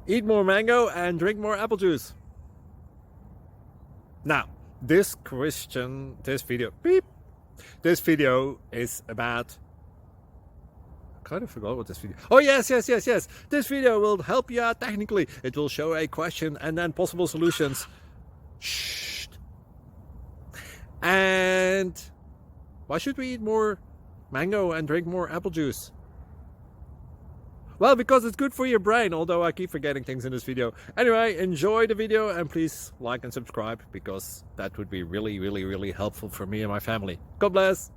Eat more mango and drink more apple juice. Now, this video is about, I kind of forgot what this video. Oh, yes. This video will help you out technically. It will show a question and then possible solutions. Shh. And why should we eat more mango and drink more apple juice? Well, because it's good for your brain, although I keep forgetting things in this video. Anyway, enjoy the video and please like and subscribe, because that would be really helpful for me and my family. God bless!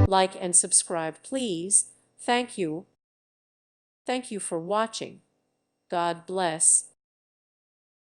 Like and subscribe, please. Thank you. Thank you for watching. God bless.